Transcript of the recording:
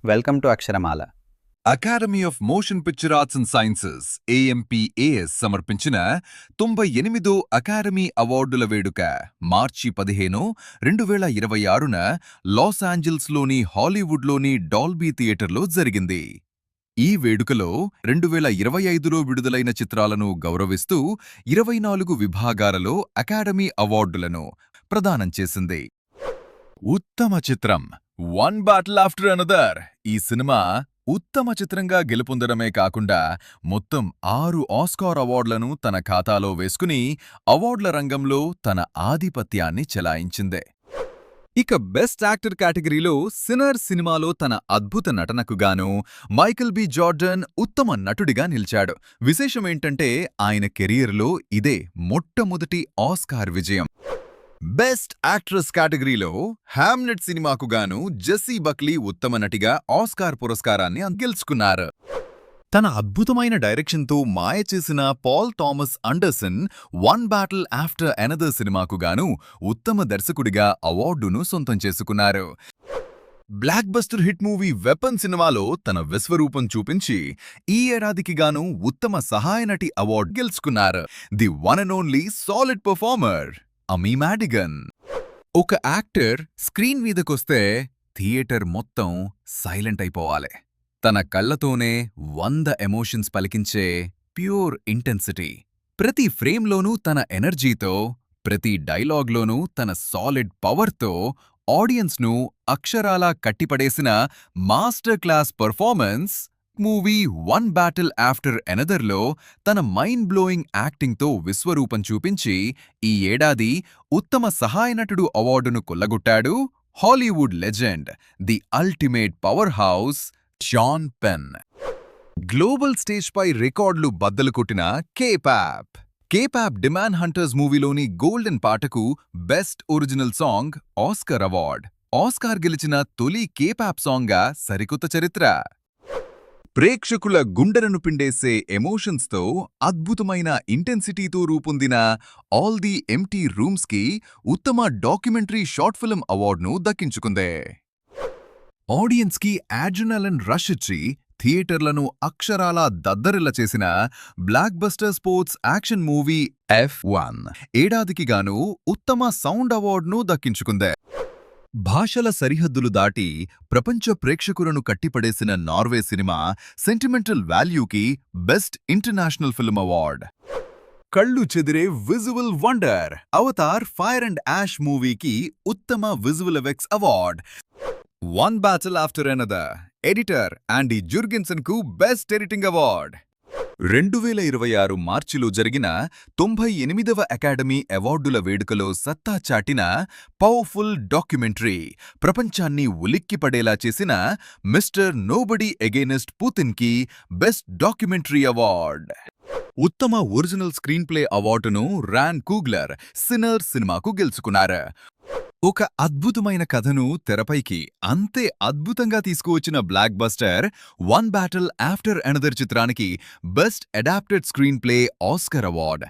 Welcome to Aksharamala. Academy of motion picture arts and sciences AMPAS సమర్పించిన 98వ academy అవార్డుల వేడుక మార్చి 15, 2026న loss ఏంజల్స్లోని హాలీవుడ్లోని Dolby థియేటర్లో జరిగింది. ఈ వేడుకలో 2025లో విడుదలైన చిత్రాలను గౌరవిస్తూ 24 విభాగాలలో అకాడమీ అవార్డులను ప్రదానం చేసింది. ఉత్తమ చిత్రం వన్ బాటిల్ ఆఫ్టర్ అనదర్. ఈ సినిమా ఉత్తమ చిత్రంగా గెలుపొందడమే కాకుండా మొత్తం 6 ఆస్కార్ అవార్డులను తన ఖాతాలో వేసుకుని అవార్డుల రంగంలో తన ఆధిపత్యాన్ని చెలాయించింది. ఇక బెస్ట్ యాక్టర్ కేటగిరీలో సిన్నర్ సినిమాలో తన అద్భుత నటనకు గాను మైకేల్ బి జార్డన్ ఉత్తమ నటుడిగా నిలిచాడు. విశేషమేంటంటే ఆయన కెరియర్లో ఇదే మొట్టమొదటి ఆస్కార్ విజయం. బెస్ట్ యాక్ట్రెస్ కేటగిరీలో హామ్లెట్ సినిమాకు గాను జెస్సీ బక్లీ ఉత్తమ నటిగా ఆస్కార్ పురస్కారాన్ని గెలుచుకున్నారు. తన అద్భుతమైన డైరెక్షన్తో మాయ చేసిన Paul Thomas Anderson One battle after Another సినిమాకు గాను ఉత్తమ దర్శకుడిగా అవార్డును సొంతం చేసుకున్నారు. Blockbuster hit movie Weapon సినిమాలో తన విశ్వరూపం చూపించి ఈ ఏడాదికి గాను ఉత్తమ సహాయ నటి అవార్డు గెలుచుకున్నారు. The one and only solid performer Amy Madigan. ఒక యాక్టర్ స్క్రీన్ మీదకొస్తే థియేటర్ మొత్తం సైలెంట్ అయిపోవాలి. తన కళ్లతోనే 100 ఎమోషన్స్ పలికించే ప్యూర్ ఇంటెన్సిటీ. ప్రతి ఫ్రేమ్లోనూ తన ఎనర్జీతో, ప్రతి డైలాగ్లోనూ తన సాలిడ్ పవర్తో ఆడియన్స్ను అక్షరాలా కట్టిపడేసిన master class performance. Movie one battle after అనదర్లో తన మైండ్ బ్లోయింగ్ యాక్టింగ్తో విశ్వరూపం చూపించి ఈ ఏడాది ఉత్తమ సహాయ నటుడు అవార్డును కొల్లగొట్టాడు Hollywood legend, the ultimate power house Sean Penn. Global స్టేజ్పై రికార్డులు బద్దలు కొట్టిన కేపాప్ డిమాండ్ హంటర్స్ మూవీలోని గోల్డెన్ పాటకు best original song Oscar award. Oscar గెలిచిన తొలి కేపాప్ సాంగ్గా సరికొత్త చరిత్ర. ప్రేక్షకుల గుండెలను పిండేసే ఎమోషన్స్తో అద్భుతమైన ఇంటెన్సిటీతో రూపొందిన ఆల్ ది ఎంప్టీ రూమ్స్కి ఉత్తమ డాక్యుమెంటరీ షార్ట్ ఫిల్మ్ అవార్డును దక్కించుకుందే. ఆడియన్స్కి అడ్రినలిన్ రష్ ఇచ్చి థియేటర్లను అక్షరాలా దద్దరిల్ల చేసిన block buster sports action movie F1 ఏడాదికి గాను ఉత్తమ సౌండ్ అవార్డును దక్కించుకుందే. భాషల సరిహద్దులు దాటి ప్రపంచ ప్రేక్షకులను కట్టిపడేసిన నార్వే సినిమా సెంటిమెంటల్ వాల్యూకి బెస్ట్ ఇంటర్నేషనల్ ఫిల్మ్ అవార్డ్. కళ్ళు చెదిరే visual wonder Avatar fire and ash మూవీకి ఉత్తమ visual effects award. One battle after another editor Andy Jurgensen కు బెస్ట్ ఎడిటింగ్ అవార్డ్. 2026 మార్చిలో జరిగిన 98వ అకాడమీ అవార్డుల వేడుకలో సత్తా చాటిన పవర్ఫుల్ డాక్యుమెంటరీ, ప్రపంచాన్ని ఉలిక్కిపడేలా చేసిన మిస్టర్ నోబడీ అగైనెస్ట్ పుతిన్కి బెస్ట్ డాక్యుమెంటరీ అవార్డ్. ఉత్తమ ఒరిజినల్ స్క్రీన్ ప్లే అవార్డును రాన్ కూగ్లర్ సిన్నర్ సినిమాకు గెలుచుకున్నారు. ఒక అద్భుతమైన కథను తెరపైకి అంతే అద్భుతంగా తీసుకువచ్చిన blockbuster one battle after another చిత్రానికి best adapted screenplay Oscar award.